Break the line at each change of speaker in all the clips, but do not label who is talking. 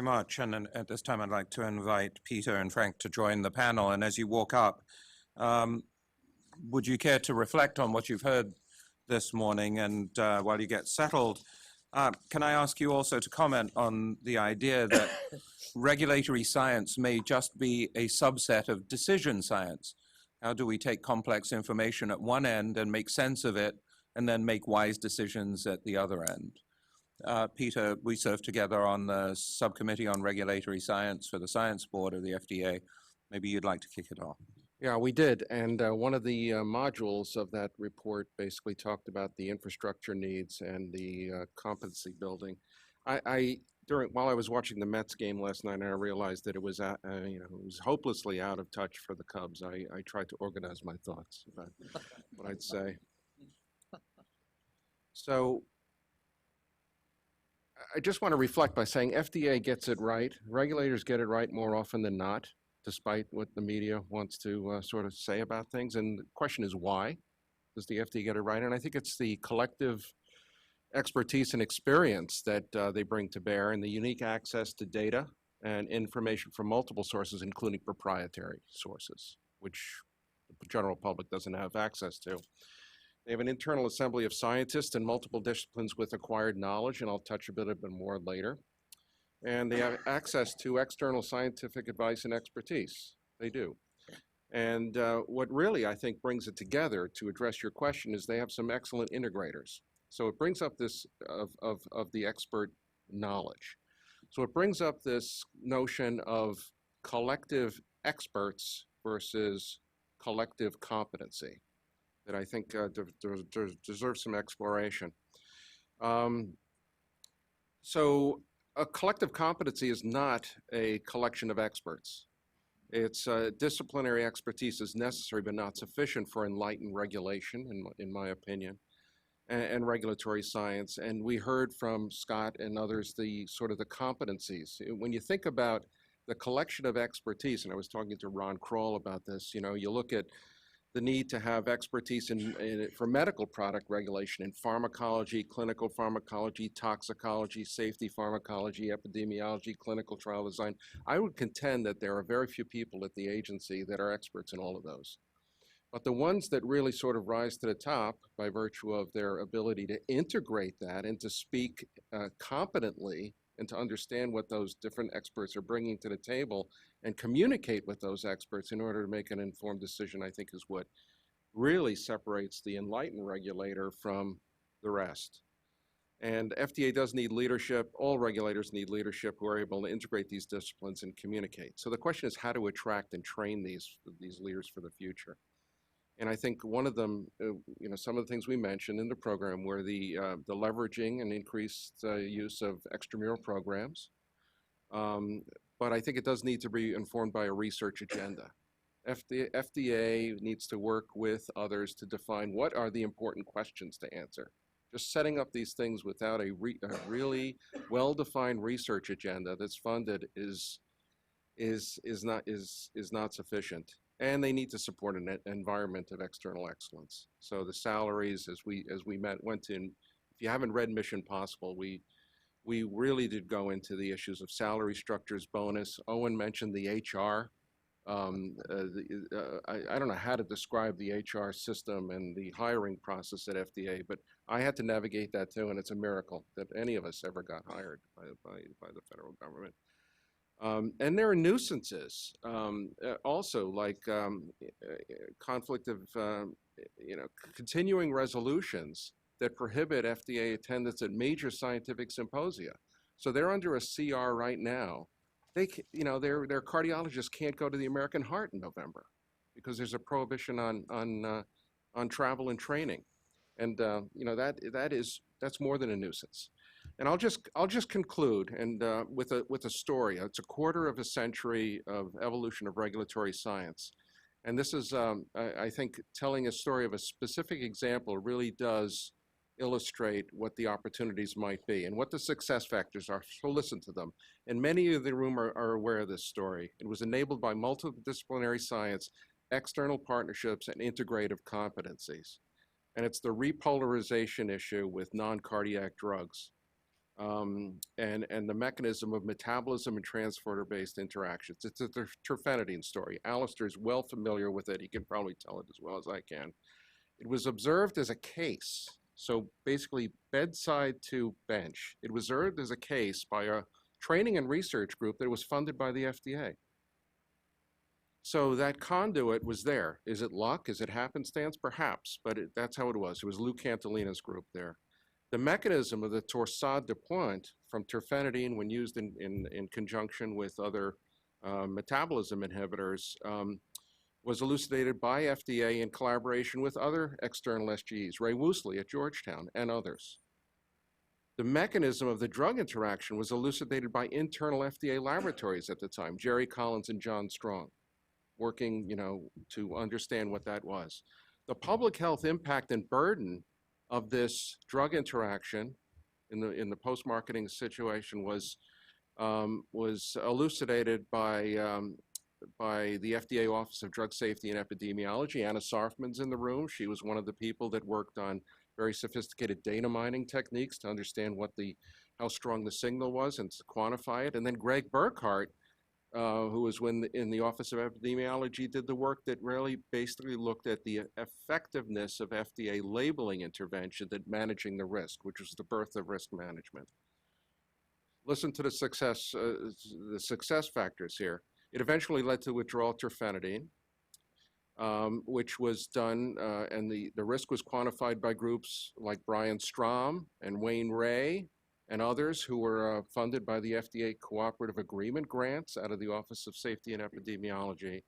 Much. And at this time, I'd like to invite Peter and Frank to join the panel. And as you walk up, would you care to reflect on what you've heard this morning? And while you get settled, can I ask you also to comment on the idea that regulatory science may just be a subset of decision science? How do we take complex information at one end and make sense of it, and then make wise decisions at the other end? Peter, we served together on the subcommittee on regulatory science for the Science Board of the FDA. Maybe you'd like to kick it off.
Yeah, we did. And one of the modules of that report basically talked about the infrastructure needs and the competency building. While I was watching the Mets game last night, and I realized that it was it was hopelessly out of touch for the Cubs. I tried to organize my thoughts about what I'd say. So I just want to reflect by saying FDA gets it right. Regulators get it right more often than not, despite what the media wants to sort of say about things. And the question is, why does the FDA get it right? And I think it's the collective expertise and experience that they bring to bear, and the unique access to data and information from multiple sources, including proprietary sources, which the general public doesn't have access to. They have an internal assembly of scientists in multiple disciplines with acquired knowledge, and I'll touch a bit more later. And they have access to external scientific advice and expertise. They do. And what really, I think, brings it together to address your question is they have some excellent integrators. So it brings up this of the expert knowledge. So it brings up this notion of collective experts versus collective competency that I think deserves some exploration. So a collective competency is not a collection of experts. It's disciplinary expertise is necessary but not sufficient for enlightened regulation, in my opinion, and regulatory science. And we heard from Scott and others the sort of the competencies. When you think about the collection of expertise, and I was talking to Ron Kroll about this, you look at the need to have expertise for medical product regulation in pharmacology, clinical pharmacology, toxicology, safety pharmacology, epidemiology, clinical trial design. I would contend that there are very few people at the agency that are experts in all of those. But the ones that really sort of rise to the top by virtue of their ability to integrate that and to speak competently and to understand what those different experts are bringing to the table and communicate with those experts in order to make an informed decision, I think is what really separates the enlightened regulator from the rest. And FDA does need leadership. All regulators need leadership who are able to integrate these disciplines and communicate. So the question is how to attract and train these leaders for the future. And I think one of them, some of the things we mentioned in the program were the leveraging and increased use of extramural programs. But I think it does need to be informed by a research agenda. FDA needs to work with others to define what are the important questions to answer. Just setting up these things without a really well-defined research agenda that's funded is not sufficient. And they need to support an environment of external excellence. So the salaries, as we went in, if you haven't read Mission Possible, we really did go into the issues of salary structures, bonus. Owen mentioned the HR. I don't know how to describe the HR system and the hiring process at FDA, but I had to navigate that too, and it's a miracle that any of us ever got hired by the federal government. And there are nuisances also, like conflict of, continuing resolutions that prohibit FDA attendance at major scientific symposia. So they're under a CR right now. Their cardiologists can't go to the American Heart in November because there's a prohibition on travel and training, and that's more than a nuisance. And I'll just conclude and with a story. It's a quarter of a century of evolution of regulatory science, and this is I think telling a story of a specific example really does illustrate what the opportunities might be and what the success factors are. So listen to them. And many of the room are aware of this story. It was enabled by multidisciplinary science, external partnerships, and integrative competencies. And it's the repolarization issue with non-cardiac drugs. and the mechanism of metabolism and transporter-based interactions. It's a terfenadine story. Alistair's well familiar with it. He can probably tell it as well as I can. It was observed as a case, so basically bedside to bench. It was observed as a case by a training and research group that was funded by the FDA. So that conduit was there. Is it luck? Is it happenstance? Perhaps, but that's how it was. It was Lou Cantilina's group there. The mechanism of the torsade de pointe from terfenadine when used in conjunction with other metabolism inhibitors was elucidated by FDA in collaboration with other external SGEs, Ray Woosley at Georgetown and others. The mechanism of the drug interaction was elucidated by internal FDA laboratories at the time, Jerry Collins and John Strong, working, to understand what that was. The public health impact and burden of this drug interaction in the post-marketing situation was elucidated by the FDA Office of Drug Safety and Epidemiology. Anna Sarfman's in the room. She was one of the people that worked on very sophisticated data mining techniques to understand how strong the signal was and to quantify it. And then Greg Burkhart, who was in the Office of Epidemiology, did the work that really basically looked at the effectiveness of FDA labeling intervention at managing the risk, which was the birth of risk management. Listen to the success factors here. It eventually led to withdrawal terfenadine, which was done, and the risk was quantified by groups like Brian Strom and Wayne Ray and others who were funded by the FDA Cooperative Agreement grants out of the Office of Safety and Epidemiology.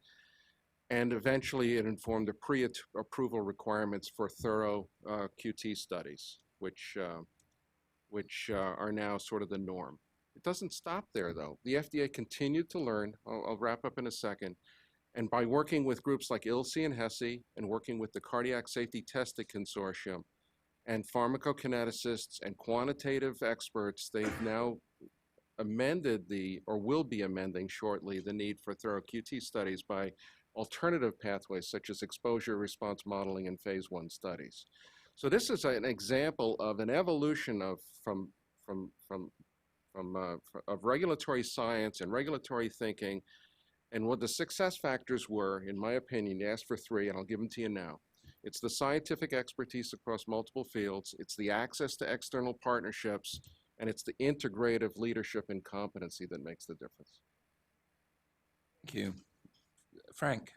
And eventually it informed the pre-approval requirements for thorough QT studies, which are now sort of the norm. It doesn't stop there, though. The FDA continued to learn. I'll wrap up in a second. And by working with groups like ILSI and HESI and working with the Cardiac Safety Testing Consortium and pharmacokineticists and quantitative experts, they've now amended or will be amending shortly, the need for thorough QT studies by alternative pathways such as exposure response modeling and phase 1 studies. So this is an example of an evolution of regulatory science and regulatory thinking. And what the success factors were, in my opinion, you asked for 3, and I'll give them to you now. It's the scientific expertise across multiple fields, it's the access to external partnerships, and it's the integrative leadership and competency that makes the difference.
Thank you. Frank.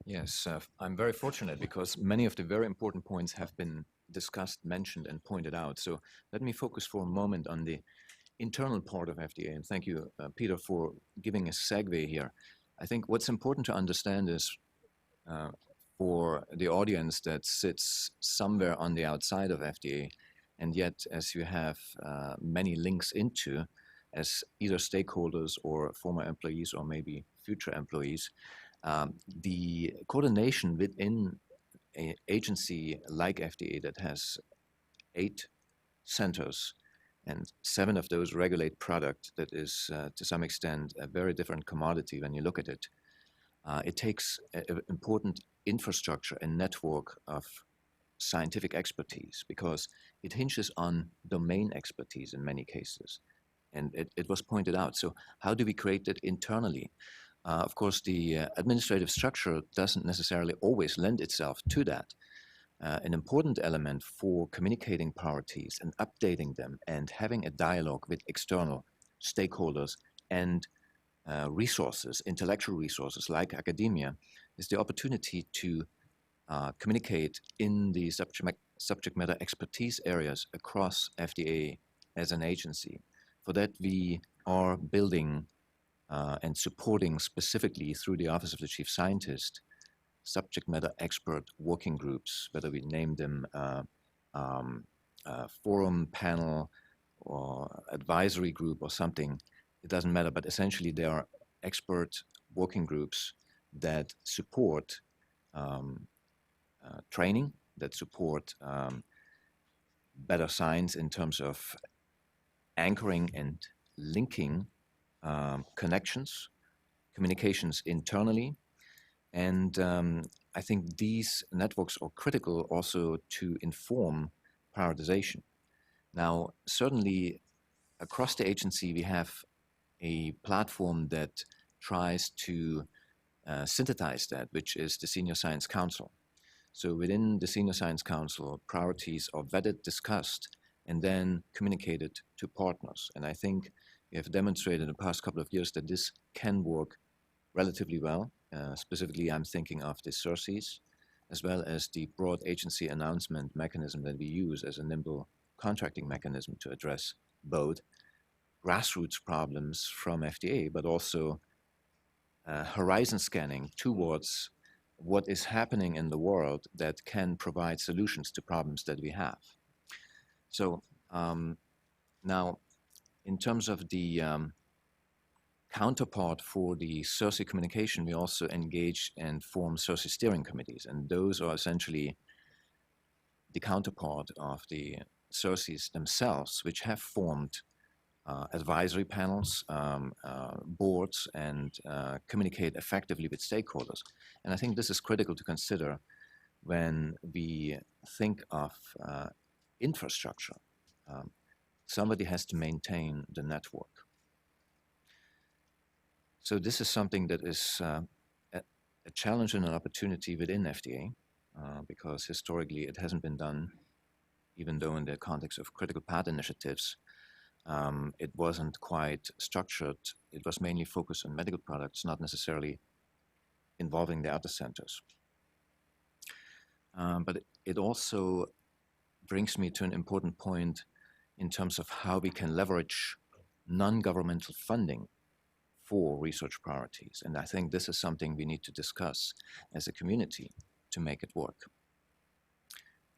Yes, I'm very fortunate because many of the very important points have been discussed, mentioned, and pointed out. So let me focus for a moment on the internal part of FDA. And thank you, Peter, for giving a segue here. I think what's important to understand is for the audience that sits somewhere on the outside of FDA, and yet as you have many links into as either stakeholders or former employees or maybe future employees, the coordination within an agency like FDA that has 8 centers and 7 of those regulate product that is to some extent a very different commodity when you look at it. It takes an important infrastructure and network of scientific expertise because it hinges on domain expertise in many cases. And it was pointed out. So how do we create that internally? Of course, the administrative structure doesn't necessarily always lend itself to that. An important element for communicating priorities and updating them and having a dialogue with external stakeholders and resources, intellectual resources like academia, is the opportunity to communicate in the subject matter expertise areas across FDA as an agency. For that, we are building and supporting specifically through the Office of the Chief Scientist subject matter expert working groups, whether we name them forum, panel, or advisory group or something, it doesn't matter, but essentially they are expert working groups that support training, that support better science in terms of anchoring and linking connections, communications internally. And I think these networks are critical also to inform prioritization. Now, certainly across the agency, we have a platform that tries to synthesize that, which is the Senior Science Council. So within the Senior Science Council, priorities are vetted, discussed, and then communicated to partners. And I think we have demonstrated in the past couple of years that this can work relatively well. Specifically, I'm thinking of the CERCES, as well as the broad agency announcement mechanism that we use as a nimble contracting mechanism to address both grassroots problems from FDA, but also horizon scanning towards what is happening in the world that can provide solutions to problems that we have. So now, in terms of the counterpart for the CERCE communication, we also engage and form CERCE steering committees, and those are essentially the counterpart of the CERCEs themselves, which have formed advisory panels, boards, and communicate effectively with stakeholders. And I think this is critical to consider when we think of infrastructure. Somebody has to maintain the network. So this is something that is a challenge and an opportunity within FDA, because historically it hasn't been done, even though in the context of critical path initiatives, it wasn't quite structured. It was mainly focused on medical products, not necessarily involving the other centers. But it also brings me to an important point in terms of how we can leverage non-governmental funding for research priorities. And I think this is something we need to discuss as a community to make it work.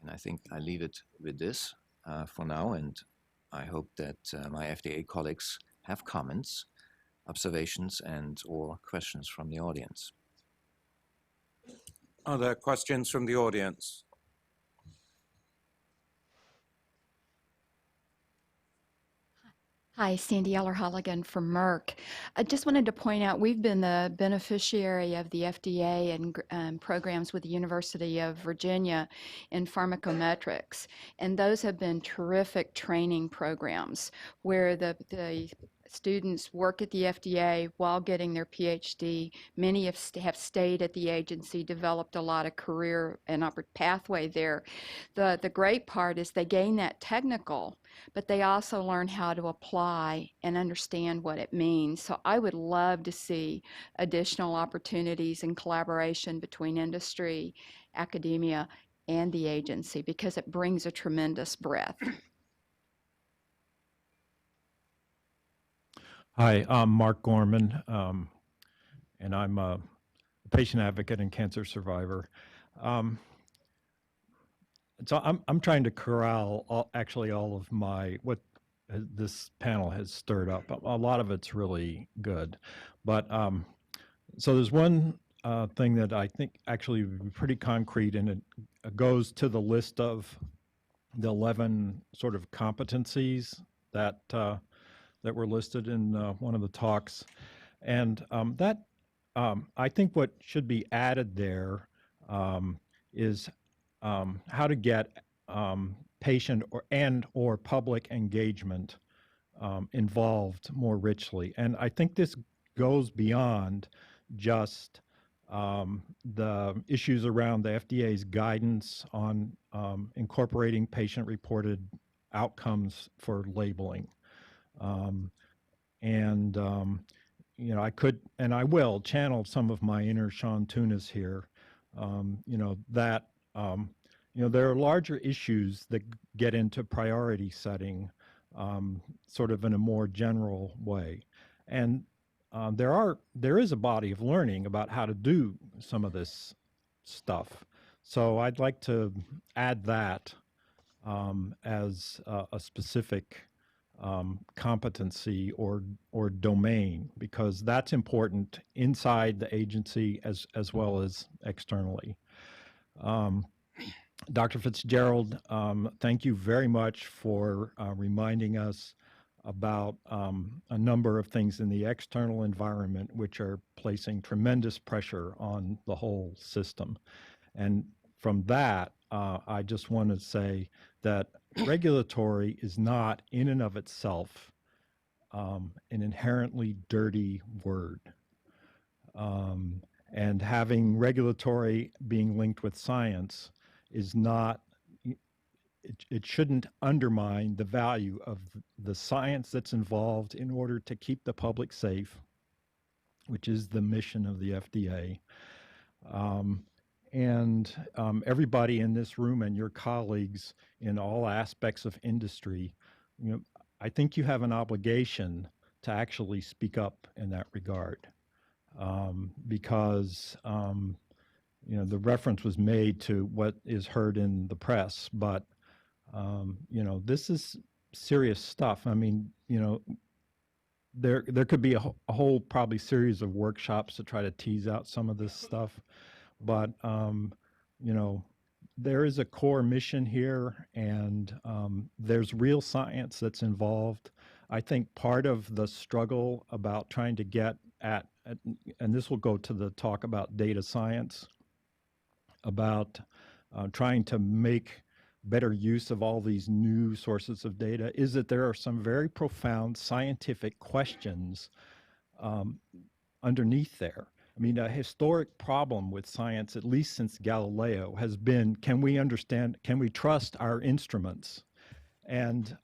And I think I leave it with this for now, and I hope that my FDA colleagues have comments, observations, and or questions from the audience.
Are there questions from the audience?
Hi, Sandy Eller-Holligan from Merck. I just wanted to point out we've been the beneficiary of the FDA and programs with the University of Virginia in pharmacometrics. And those have been terrific training programs where the students work at the FDA while getting their PhD. Many have stayed at the agency, developed a lot of career and pathway there. The great part is they gain that technical, but they also learn how to apply and understand what it means. So I would love to see additional opportunities and collaboration between industry, academia, and the agency, because it brings a tremendous breadth.
Hi, I'm Mark Gorman, and I'm a patient advocate and cancer survivor. So I'm trying to corral all of what this panel has stirred up. A lot of it's really good, but so there's one thing that I think actually would be pretty concrete, and it goes to the list of the 11 sort of competencies that were listed in one of the talks, and I think what should be added there is how to get patient or public engagement involved more richly. And I think this goes beyond just the issues around the FDA's guidance on incorporating patient-reported outcomes for labeling. I could, and I will, channel some of my inner Sean Tunis here, there are larger issues that get into priority setting sort of in a more general way. And there is a body of learning about how to do some of this stuff. So I'd like to add that as a specific competency or domain, because that's important inside the agency as well as externally. Dr. Fitzgerald, thank you very much for reminding us about a number of things in the external environment which are placing tremendous pressure on the whole system. And from that, I just want to say that regulatory is not in and of itself an inherently dirty word. And having regulatory being linked with science is not, it shouldn't undermine the value of the science that's involved in order to keep the public safe, which is the mission of the FDA. Everybody in this room and your colleagues in all aspects of industry, I think you have an obligation to actually speak up in that regard, because the reference was made to what is heard in the press, but this is serious stuff. I mean, there could be a whole probably series of workshops to try to tease out some of this stuff, but there is a core mission here, and there's real science that's involved. I think part of the struggle about trying to get at, and this will go to the talk about data science, about trying to make better use of all these new sources of data, is that there are some very profound scientific questions underneath there. I mean, a historic problem with science, at least since Galileo, has been, can we trust our instruments? And,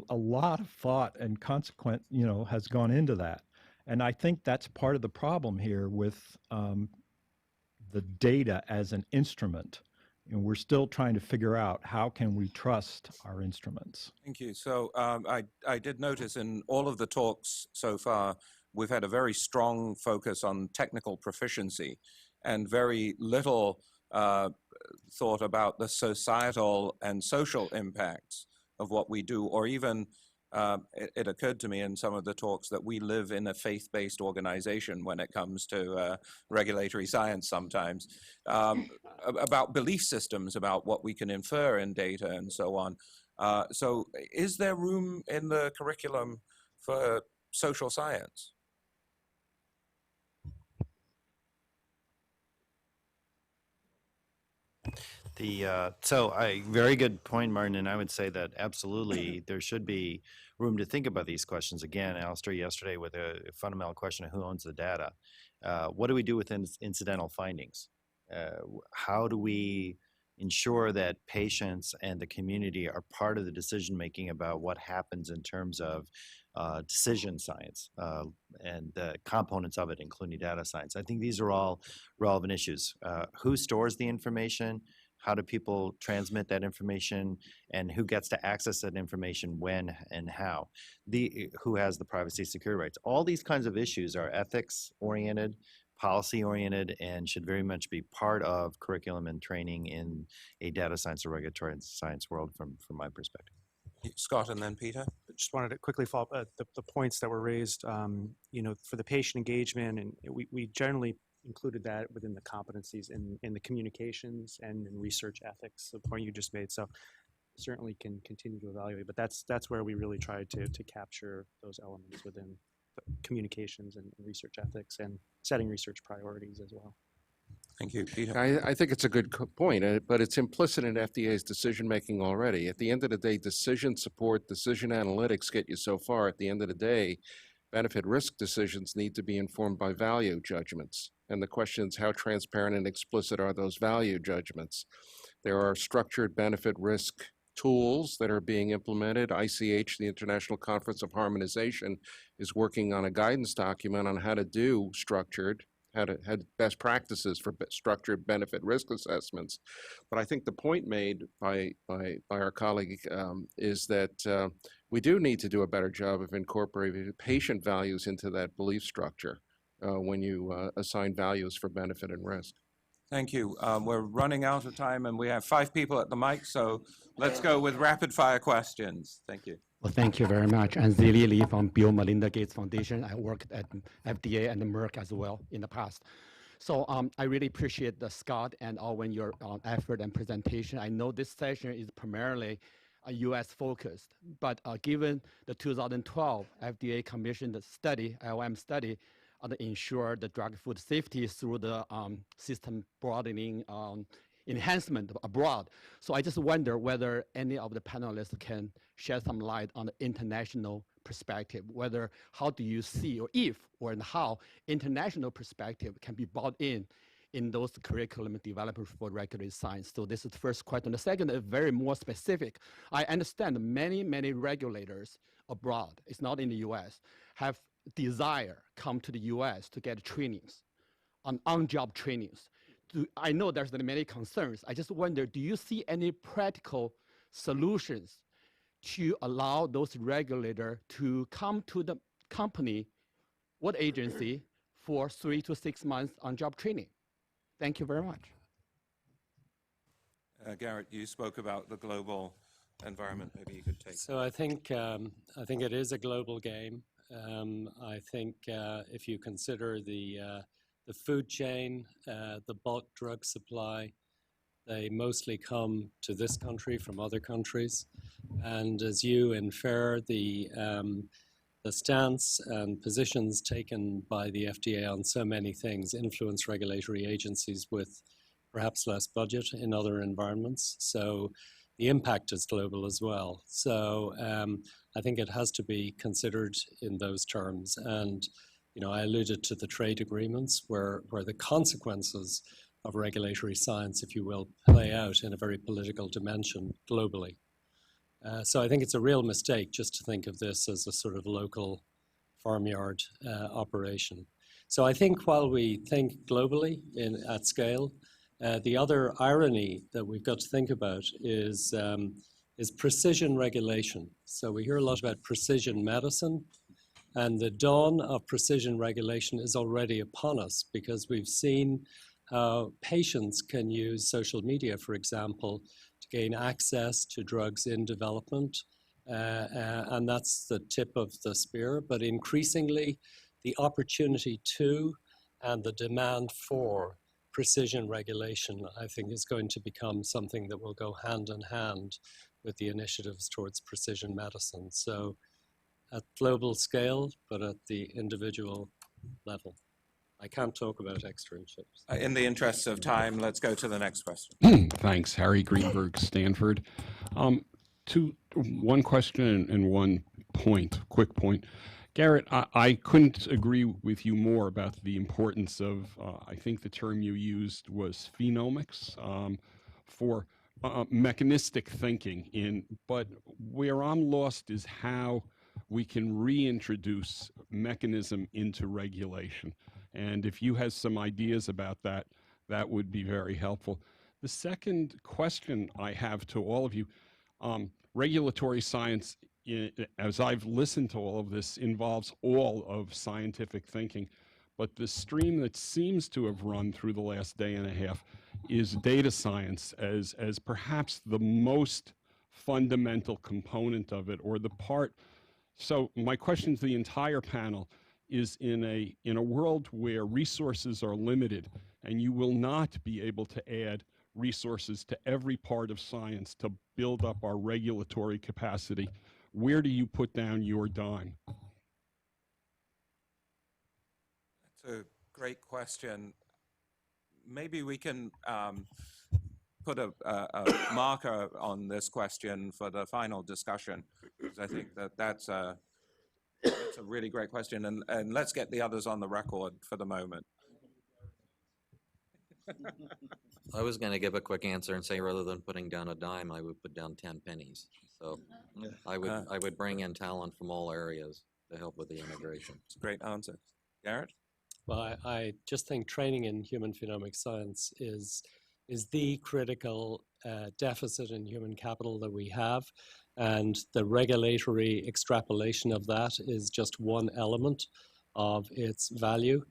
a lot of thought and consequence, has gone into that. And I think that's part of the problem here with the data as an instrument. And we're still trying to figure out how can we trust our instruments.
Thank you. So I did notice in all of the talks so far, we've had a very strong focus on technical proficiency and very little thought about the societal and social impacts of what we do, or even it occurred to me in some of the talks that we live in a faith-based organization when it comes to regulatory science sometimes, about belief systems, about what we can infer in data and so on. So is there room in the curriculum for social science?
Very good point, Martin, and I would say that absolutely there should be room to think about these questions. Again, Alistair yesterday with a fundamental question of who owns the data. What do we do with incidental findings? How do we ensure that patients and the community are part of the decision making about what happens in terms of decision science and the components of it, including data science? I think these are all relevant issues. Who stores the information? How do people transmit that information, and who gets to access that information when and how? Who has the privacy security rights? All these kinds of issues are ethics oriented, policy oriented, and should very much be part of curriculum and training in a data science or regulatory science world from my perspective.
Scott and then Peter.
Just wanted to quickly follow up the points that were raised, for the patient engagement, and we generally included that within the competencies in the communications and in research ethics, the point you just made. So certainly can continue to evaluate, but that's where we really tried to capture those elements within communications and research ethics and setting research priorities as well.
Thank you, Peter.
I think it's a good point, but it's implicit in FDA's decision-making already. At the end of the day, decision support, decision analytics get you so far. At the end of the day, benefit risk decisions need to be informed by value judgments. And the question is, how transparent and explicit are those value judgments? There are structured benefit risk tools that are being implemented. ICH, the International Conference of Harmonization, is working on a guidance document on how to do had best practices for structured benefit risk assessments. But I think the point made by our colleague is that we do need to do a better job of incorporating patient values into that belief structure when you assign values for benefit and risk.
Thank you. We're running out of time, and we have 5 people at the mic, so let's go with rapid fire questions. Thank you.
Well, thank you very much. I'm Zili Lee from Bill Melinda Gates Foundation. I worked at FDA and Merck as well in the past. So I really appreciate the Scott and Owen, your effort and presentation. I know this session is primarily US focused, but given the 2012 FDA commissioned study, IOM study, to ensure the drug food safety through the system broadening enhancement abroad. So I just wonder whether any of the panelists can shed some light on the international perspective, whether how do you see, or if or and how international perspective can be brought in those curriculum development for regulatory science. So this is the first question. The second is very more specific. I understand many regulators abroad, it's not in the US, have desire come to the US to get trainings, on-job trainings. I know there's many concerns. I just wonder, do you see any practical solutions to allow those regulators to come to the company, what agency, for 3 to 6 months on-job training? Thank you very much.
Garrett, you spoke about the global environment. Maybe you could take.
So I think it is a global game. I think if you consider the food chain, the bulk drug supply, they mostly come to this country from other countries, and as you infer, the stance and positions taken by the FDA on so many things influence regulatory agencies with perhaps less budget in other environments. So the impact is global as well. So I think it has to be considered in those terms. And I alluded to the trade agreements where the consequences of regulatory science, if you will, play out in a very political dimension globally. So I think it's a real mistake just to think of this as a sort of local farmyard operation. So I think while we think globally at scale, the other irony that we've got to think about is precision regulation. So we hear a lot about precision medicine, and the dawn of precision regulation is already upon us because we've seen how patients can use social media, for example, to gain access to drugs in development. And that's the tip of the spear. But increasingly, the opportunity to and the demand for precision regulation, I think, is going to become something that will go hand in hand with the initiatives towards precision medicine. So at global scale, but at the individual level. I can't talk about externships.
In the interests of time, let's go to the next question.
Thanks, Harry Greenberg, Stanford. One question and one point, quick point. Garrett, I couldn't agree with you more about the importance of, I think the term you used was phenomics, for mechanistic thinking. But where I'm lost is how we can reintroduce mechanism into regulation. And if you have some ideas about that, that would be very helpful. The second question I have to all of you, regulatory science, as I've listened to all of this, involves all of scientific thinking. But the stream that seems to have run through the last day and a half is data science as perhaps the most fundamental component of it, or the part. So my question to the entire panel is, in a world where resources are limited and you will not be able to add resources to every part of science to build up our regulatory capacity, where do you put down your dime?
That's a great question. Maybe we can put a marker on this question for the final discussion, because I think that's a really great question, and let's get the others on the record for the moment.
I was going to give a quick answer and say, rather than putting down a dime, I would put down 10 pennies. So I would bring in talent from all areas to help with the integration.
It's a great answer. Garrett?
Well, I just think training in human phenomic science is the critical deficit in human capital that we have, and the regulatory extrapolation of that is just one element of its value,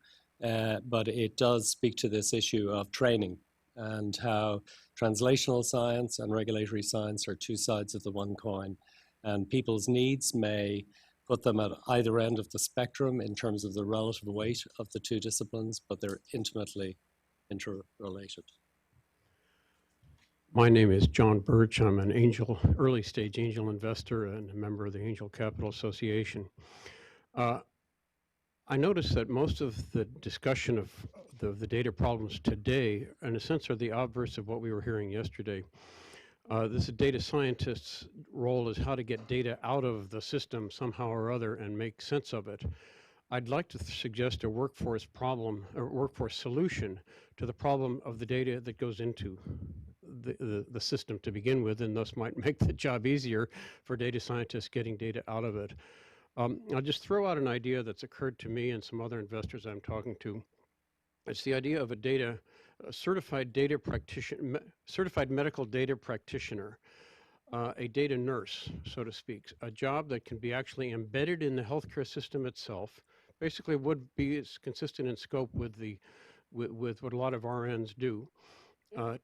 but it does speak to this issue of training and how translational science and regulatory science are two sides of the one coin, and people's needs may put them at either end of the spectrum in terms of the relative weight of the two disciplines, but they're intimately interrelated.
My name is John Birch. I'm an early stage angel investor and a member of the Angel Capital Association. I noticed that most of the discussion of the data problems today, in a sense, are the obverse of what we were hearing yesterday. This data scientist's role is how to get data out of the system somehow or other and make sense of it. I'd like to suggest a workforce problem or workforce solution to the problem of the data that goes into the system to begin with, and thus might make the job easier for data scientists getting data out of it. I'll just throw out an idea that's occurred to me and some other investors I'm talking to. It's the idea of a certified data practitioner, certified medical data practitioner, a data nurse, so to speak, a job that can be actually embedded in the healthcare system itself. Basically, would be consistent in scope with what a lot of RNs do,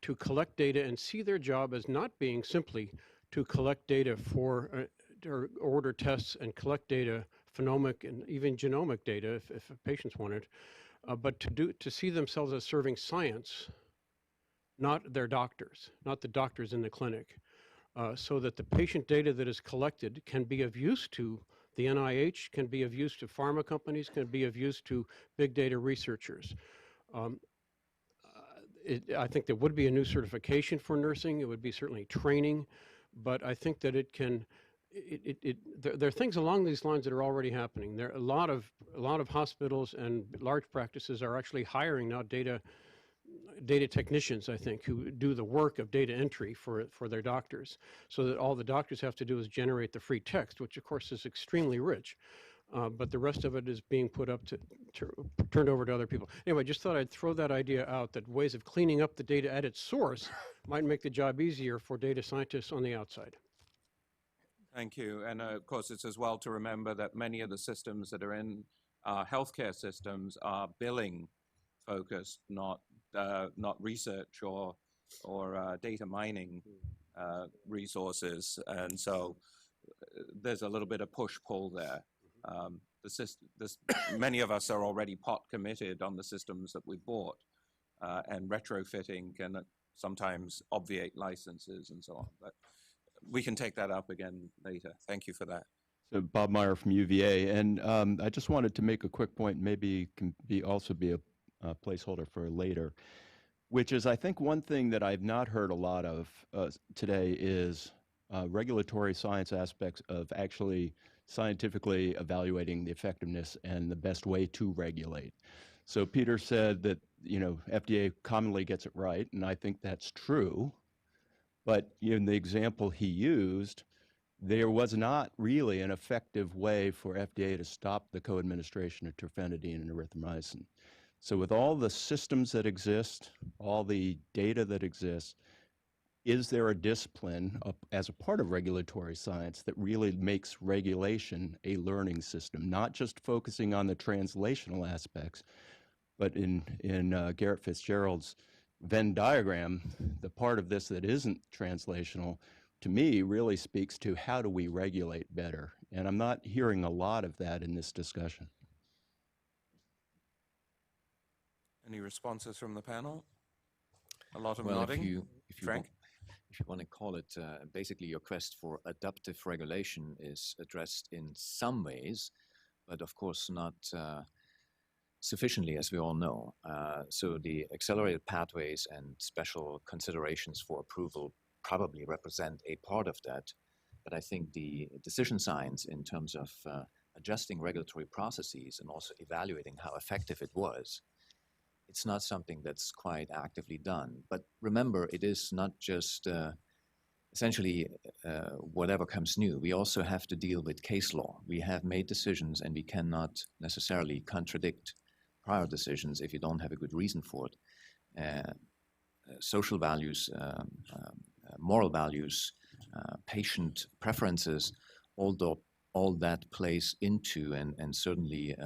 to collect data and see their job as not being simply to collect data for or order tests and collect data, phenomic and even genomic data if patients want it, but to see themselves as serving science, not their doctors, not the doctors in the clinic, so that the patient data that is collected can be of use to the NIH, can be of use to pharma companies, can be of use to big data researchers. I think there would be a new certification for nursing. It would be certainly training, but I think that it can. There are things along these lines that are already happening. There are a lot of hospitals and large practices are actually hiring now data technicians, I think, who do the work of data entry for their doctors, so that all the doctors have to do is generate the free text, which of course is extremely rich. But the rest of it is being put up turned over to other people. Anyway, just thought I'd throw that idea out, that ways of cleaning up the data at its source might make the job easier for data scientists on the outside.
Thank you. And of course, it's as well to remember that many of the systems that are in our healthcare systems are billing focused, not research or data mining resources. And so there's a little bit of push-pull there. Many of us are already pot committed on the systems that we bought, and retrofitting can sometimes obviate licenses and so on. But we can take that up again later. Thank you for that.
So Bob Meyer from UVA, and I just wanted to make a quick point, maybe can also be a placeholder for later, which is I think one thing that I've not heard a lot of today is regulatory science aspects of actually scientifically evaluating the effectiveness and the best way to regulate. So Peter said that, FDA commonly gets it right, and I think that's true. But in the example he used, there was not really an effective way for FDA to stop the co-administration of terfenadine and erythromycin. So with all the systems that exist, all the data that exists, is there a discipline as a part of regulatory science that really makes regulation a learning system, not just focusing on the translational aspects, but in Garrett Fitzgerald's Venn diagram, the part of this that isn't translational, to me, really speaks to how do we regulate better? And I'm not hearing a lot of that in this discussion.
Any responses from the panel? A lot of
Well,
nodding. Frank?
If you want to call it, basically your quest for adaptive regulation is addressed in some ways, but of course not sufficiently, as we all know. So the accelerated pathways and special considerations for approval probably represent a part of that. But I think the decision science in terms of adjusting regulatory processes and also evaluating how effective it was, it's not something that's quite actively done. But remember, it is not just essentially whatever comes new. We also have to deal with case law. We have made decisions and we cannot necessarily contradict prior decisions if you don't have a good reason for it. Social values, moral values, patient preferences, all that plays into, and certainly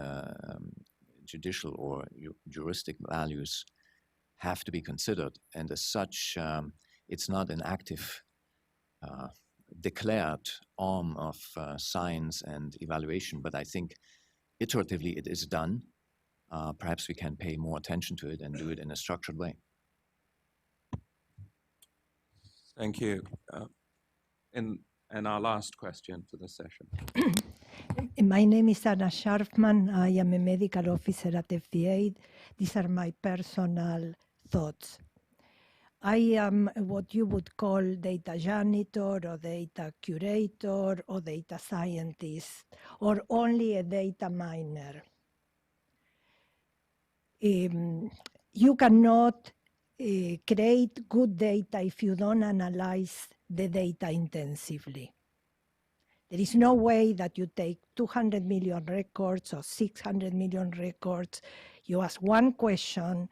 judicial or juristic values have to be considered. And as such, it's not an active, declared arm of science and evaluation, but I think iteratively it is done. Perhaps we can pay more attention to it and do it in a structured way.
Thank you. And our last question for this session.
My name is Anna Sharfman. I am a medical officer at FDA. These are my personal thoughts. I am what you would call data janitor or data curator or data scientist or only a data miner. You cannot create good data if you don't analyze the data intensively. There is no way that you take 200 million records or 600 million records, you ask one question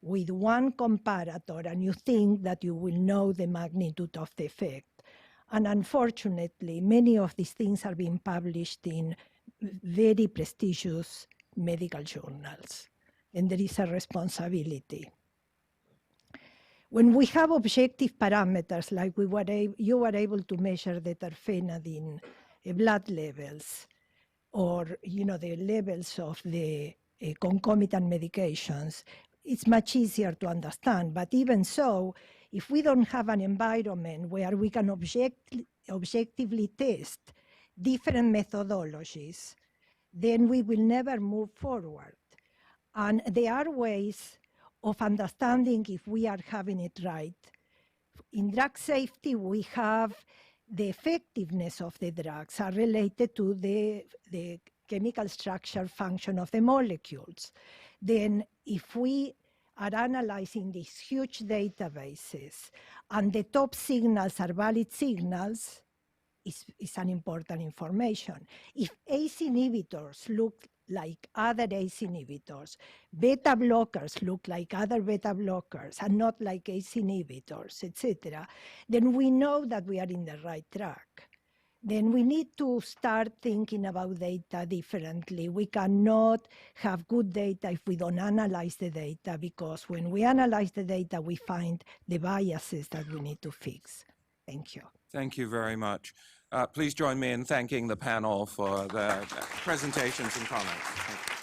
with one comparator and you think that you will know the magnitude of the effect. And unfortunately, many of these things are being published in very prestigious medical journals, and there is a responsibility. When we have objective parameters, like you were able to measure the terphenadine blood levels, or the levels of the concomitant medications, it's much easier to understand. But even so, if we don't have an environment where we can objectively test different methodologies, then we will never move forward. And there are ways of understanding if we are having it right. In drug safety, we have the effectiveness of the drugs are related to the chemical structure function of the molecules. Then if we are analyzing these huge databases and the top signals are valid signals, is an important information. If ACE inhibitors look like other ACE inhibitors, beta blockers look like other beta blockers and not like ACE inhibitors, etc., then we know that we are in the right track. Then we need to start thinking about data differently. We cannot have good data if we don't analyze the data, because when we analyze the data, we find the biases that we need to fix. Thank you.
Thank you very much. Please join me in thanking the panel for their presentations and comments. Thank you.